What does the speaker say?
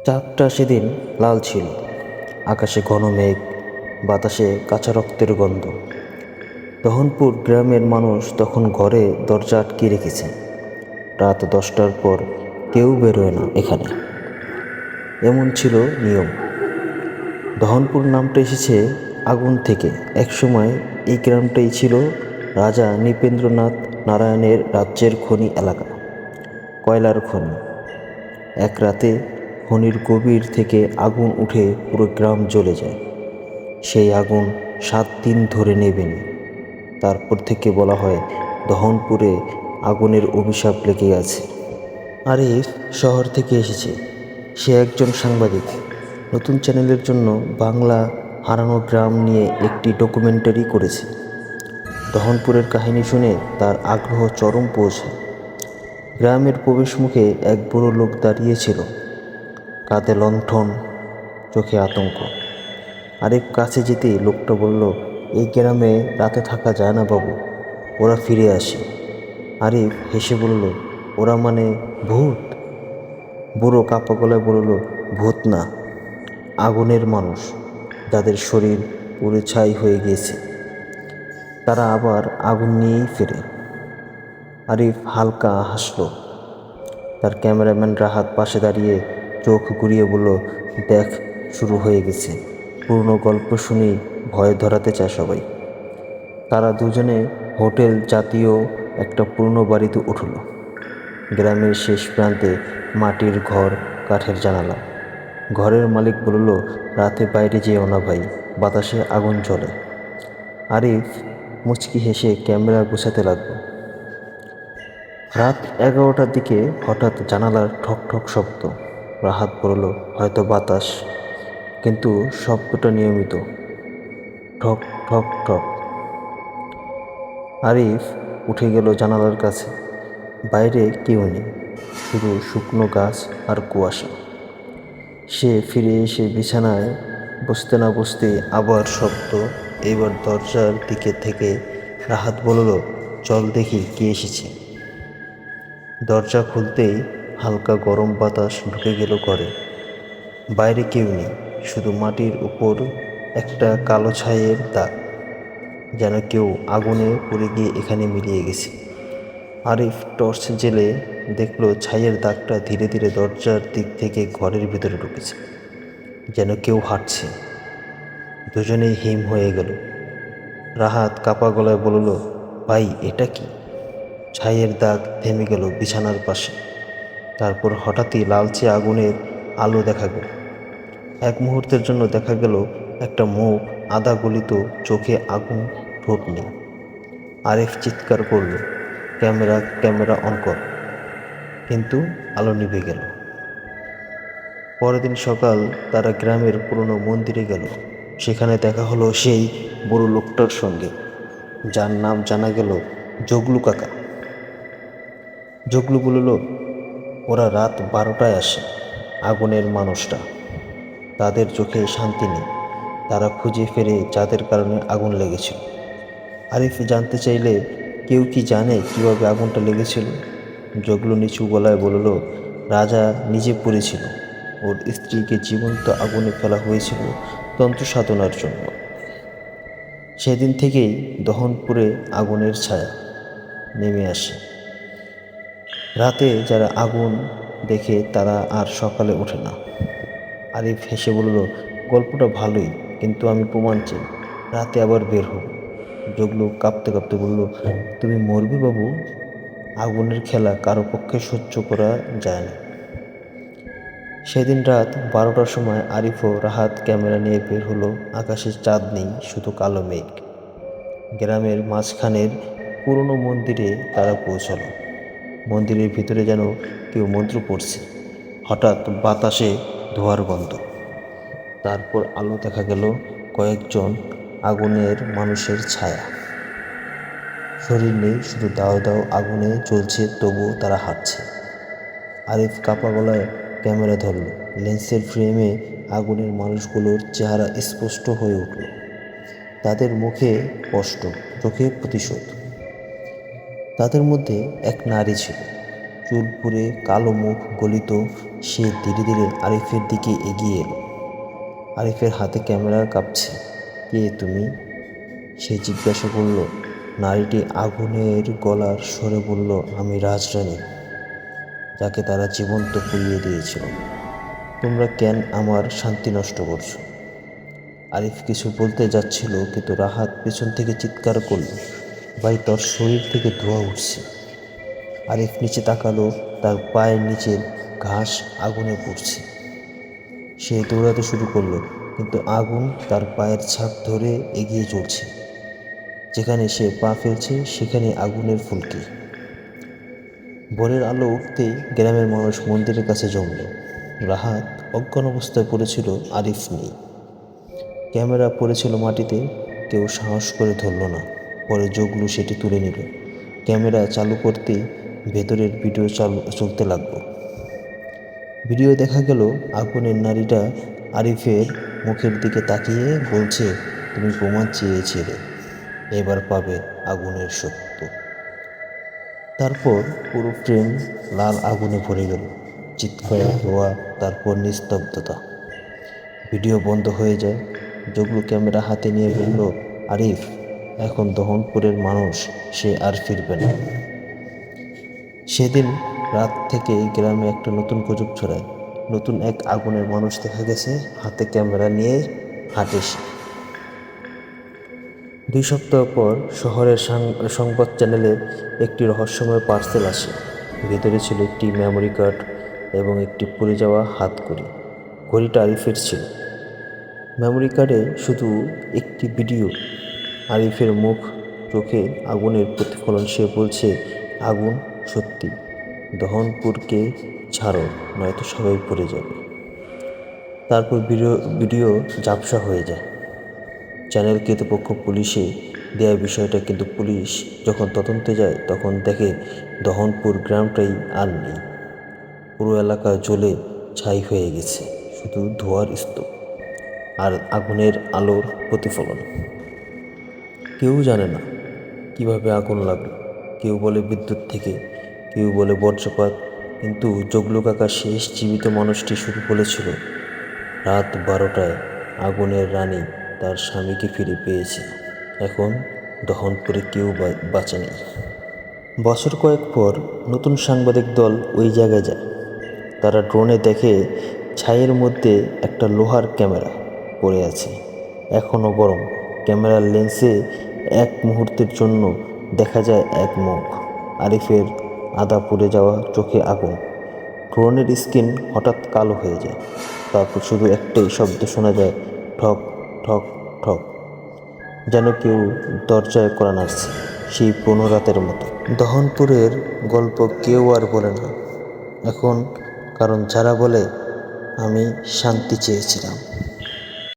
চাঁদটা সেদিন লাল ছিল, আকাশে ঘন মেঘ, বাতাসে কাঁচা রক্তের গন্ধ। দহনপুর গ্রামের মানুষ তখন ঘরে দরজা আটকে রেখেছে। রাত 10টার পর কেউ বেরোয় না এখানে, এমন ছিল নিয়ম। দহনপুর নামটা এসেছে আগুন থেকে। একসময় এই গ্রামটাই ছিল রাজা নৃপেন্দ্রনাথ নারায়ণের রাজ্যের খনি এলাকা, কয়লার খনি। এক রাতে খনির গভীর থেকে আগুন উঠে পুরো গ্রাম জ্বলে যায়। সেই আগুন 7 দিন ধরে নেভেনি। তারপর থেকে বলা হয় দহনপুরে আগুনের অভিশাপ লেগে আছে। আরিফ শহর থেকে এসেছে। সে একজন সাংবাদিক। নতুন চ্যানেলের জন্য বাংলা হারানো গ্রাম নিয়ে একটি ডকুমেন্টারি করেছে। দহনপুরের কাহিনী শুনে তার আগ্রহ চরম পৌঁছায়। গ্রামের প্রবেশমুখে এক বুড়ো লোক দাঁড়িয়েছিল, কাঁধে লণ্ঠন, চোখে আতঙ্ক। আরিফ কাছে যেতে লোকটা বলল, এই গ্রামে রাতে থাকা যায় না বাবু, ওরা ফিরে আসে। আরিফ হেসে বলল, ওরা মানে ভূত? বুড়ো কাপা গলায় বলল, ভূত না, আগুনের মানুষ, যাদের শরীর পুড়ে ছাই হয়ে গিয়েছে, তারা আবার আগুন নিয়েই ফেরে। আরিফ হালকা হাসল। তার ক্যামেরাম্যান রাহাত পাশে দাঁড়িয়ে চোখ ঘুরিয়ে বলল, দেখ, শুরু হয়ে গেছে। পুরনো গল্প শুনেই ভয় ধরাতে চায় সবাই। তারা দুজনে হোটেল জাতীয় একটা পুরনো বাড়িতে উঠল। গ্রামের শেষ প্রান্তে মাটির ঘর, কাঠের জানালা। ঘরের মালিক বলল, রাতে বাইরে যেও না ভাই, বাতাসে আগুন জ্বলে। আরিফ মুচকি হেসে ক্যামেরা গোছাতে লাগল। রাত 11টার দিকে হঠাৎ জানালার ঠক ঠক শব্দ। রাহাত বলল, হয়তো বাতাস, কিন্তু শব্দটা নিয়মিত, ঠক ঠক ঠক। আরিফ উঠে গেল জানালার কাছে। বাইরে কেউ নেই, শুধু শুকনো গাছ আর কুয়াশা। সে ফিরে এসে বিছানায় বসতে না বসতে আবার শব্দ। এবার দরজার দিকে থেকে রাহাত বলল, চল দেখি কে এসেছে। দরজা খুলতেই হালকা গরম বাতাস ঢুকে গেল ঘরে। বাইরে কেউ নেই, শুধু মাটির উপর একটা কালো ছাইয়ের দাগ, যেন কেউ আগুনে পুড়ে গিয়ে এখানে মিলিয়ে গেছে। আরিফ টর্চ জেলে দেখলো ছাইয়ের দাগটা ধীরে ধীরে দরজার দিক থেকে ঘরের ভিতরে ঢুকেছে, যেন কেউ হাঁটছে। দুজনেই হিম হয়ে গেল। রাহাত কাপা গলায় বলল, ভাই এটা কি? ছাইয়ের দাগ থেমে গেল বিছানার পাশে। তারপর হঠাৎই লালচে আগুনের আলো দেখা গেল। এক মুহূর্তের জন্য দেখা গেল একটা মুখ, আধা গলিত, চোখে আগুন, ঠোঁট নেই। আরিফ চিৎকার করল, ক্যামেরা ক্যামেরা অন কর, কিন্তু আলো নিভে গেল। পরের দিন সকাল তারা গ্রামের পুরনো মন্দিরে গেল। সেখানে দেখা হলো সেই বড় লোকটার সঙ্গে, যার নাম জানা গেল জগলু কাকা। জগলু বলল, ওরা রাত 12টায় আসে, আগুনের মানুষটা। তাদের চোখে শান্তি নেই, তারা খুঁজে ফেরে যাদের কারণে আগুন লেগেছিল। আরিফ জানতে চাইলে, কেউ কি জানে কিভাবে আগুনটা লেগেছিল? জগলু নিচু গলায় বলল, রাজা নিজে পড়েছিল, ওর স্ত্রীকে জীবন্ত আগুনে ফেলা হয়েছিল তন্ত্র সাধনার জন্য। সেদিন থেকেই দহনপুরে আগুনের ছায়া নেমে আসে। রাতে যারা আগুন দেখে তারা আর সকালে ওঠে না। আরিফ হেসে বলল, গল্পটা ভালোই, কিন্তু আমি প্রমাণ চাই, রাতে আবার বের হব। জগলু কাঁপতে কাঁপতে বলল, তুমি মরবে বাবু, আগুনের খেলা কারো পক্ষে সহ্য করা যায় না। সেদিন রাত 12টার সময় আরিফ ও রাহাত ক্যামেরা নিয়ে বের হলো। আকাশে চাঁদ নেই, শুধু কালো মেঘ। গ্রামের মাঝখানের পুরনো মন্দিরে তারা পৌঁছালো। মন্দিরের ভিতরে যেন কেউ মন্ত্র পড়ছে। হঠাৎ বাতাসে ধোঁয়ার গন্ধ। তারপর আলো দেখা গেল কয়েকজন আগুনের মানুষের ছায়া। শরীর নেই, শুধু দাও দাও আগুনে জ্বলছে, তবুও তারা হাঁটছে। আরিফ কাপা গলায় ক্যামেরা ধরল। লেন্সের ফ্রেমে আগুনের মানুষগুলোর চেহারা স্পষ্ট হয়ে উঠল। তাদের মুখে কষ্ট, চোখে প্রতিশোধ। তাদের মধ্যে এক নারী ছিল, চুল পুড়ে কালো মুখ গলিত। সে ধীরে ধীরে আরিফের দিকে এগিয়ে এলো। আরিফের হাতে ক্যামেরা কাঁপছে। কে তুমি? সে জিজ্ঞাসা করল। নারীটি আগুনের গলার স্বরে বলল, আমি রাজরানী, যাকে তারা জীবন্ত পুড়িয়ে দিয়েছিল। তোমরা কেন আমার শান্তি নষ্ট করছো? আরিফ কিছু বলতে যাচ্ছিল, কিন্তু রাহাত পেছন থেকে চিৎকার করল, ভাই তোর শরীর থেকে ধোঁয়া উঠছে। আরিফ নিচে তাকালো, তার পায়ের নিচের ঘাস আগুনে পুড়ছে। সে দৌড়াতে শুরু করলো, কিন্তু আগুন তার পায়ের ছাপ ধরে এগিয়ে চলছে। যেখানে সে পা ফেলছে সেখানে আগুনের ফুলকি। ভোরের আলো উঠতেই গ্রামের মানুষ মন্দিরের কাছে জমল। রাহাত অজ্ঞান অবস্থায় পড়েছিল, আরিফ নেই। ক্যামেরা পড়েছিল মাটিতে, কেউ সাহস করে ধরল না। পরে জগলু সেটি তুলে নিল। ক্যামেরা চালু করতেই ভেতরের ভিডিও চলতে লাগলো। ভিডিও দেখা গেল আগুনের নারীটা আরিফের মুখের দিকে তাকিয়ে বলছে, তুমি প্রমাণ চেয়েছিলে, এবার পাবে আগুনের সত্য। তারপর পুরো ফ্রেম লাল আগুনে ভরে গেল। চিৎকার, ধোয়া, তারপর নিস্তব্ধতা। ভিডিও বন্ধ হয়ে যায়। জগলু ক্যামেরা হাতে নিয়ে বলল, আরিফ এখন দহনপুরের মানুষ, সে আর ফিরবে না। সেদিন রাত থেকে গ্রামে একটা নতুন গুজব ছড়ায়। নতুন এক আগুনের মানুষ দেখা গেছে, হাতে ক্যামেরা নিয়ে হাঁটে সে। 2 সপ্তাহ পর শহরের সংবাদ চ্যানেলে একটি রহস্যময় পার্সেল আসে। ভেতরে ছিল একটি মেমোরি কার্ড এবং একটি পুড়ে যাওয়া হাতঘড়ি। ঘড়িটা আরিফের ছিল। মেমোরি কার্ডে শুধু একটি ভিডিও, আরিফের মুখ, চোখে আগুনের প্রতিফলন। সে বলছে, আগুন সত্যি, দহনপুরকে ছাড়ো, নয়তো সবাই পড়ে যাবে। তারপর ভিডিও ঝাপসা হয়ে যায়। চ্যানেল কর্তৃপক্ষ পুলিশে দেয়া বিষয়টা, কিন্তু পুলিশ যখন তদন্তে যায় তখন দেখে দহনপুর গ্রামটাই আর নেই। পুরো এলাকা জ্বলে ছাই হয়ে গেছে, শুধু ধোঁয়ার স্তূপ আর আগুনের আলোর প্রতিফলন। কেউ জানে না কিভাবে আগুন লাগলো। কেউ বলে বিদ্যুৎ থেকে, কেউ বলে বজ্রপাত, কিন্তু জগলু কাকা, শেষ জীবিত মানুষটি, শুধু বলেছিল, রাত 12টায় আগুনের রানী তার স্বামীকে ফিরে পেয়েছে। এখন দহনপুরে কেউ বাঁচে নেই। বছর কয়েক পর নতুন সাংবাদিক দল ওই জায়গায় যায়। তারা ড্রোনে দেখে ছাইয়ের মধ্যে একটা লোহার ক্যামেরা পড়ে আছে, এখনও গরম। ক্যামেরার লেন্সে এক মুহূর্তের জন্য দেখা যায় এক মুখ, আরিফের আধা পুড়ে যাওয়া চোখে আগুন। ড্রোনের স্ক্রিন হঠাৎ কালো হয়ে যায়। তারপর শুধু একটাই শব্দ শোনা যায়, ঠক ঠক ঠক, যেন কেউ দরজায় কড়া নাড়ছে, সেই 15 রাতের মতো। দহনপুরের গল্প কেউ আর বলে না এখন, কারণ যারা বলে, আমি শান্তি চেয়েছিলাম।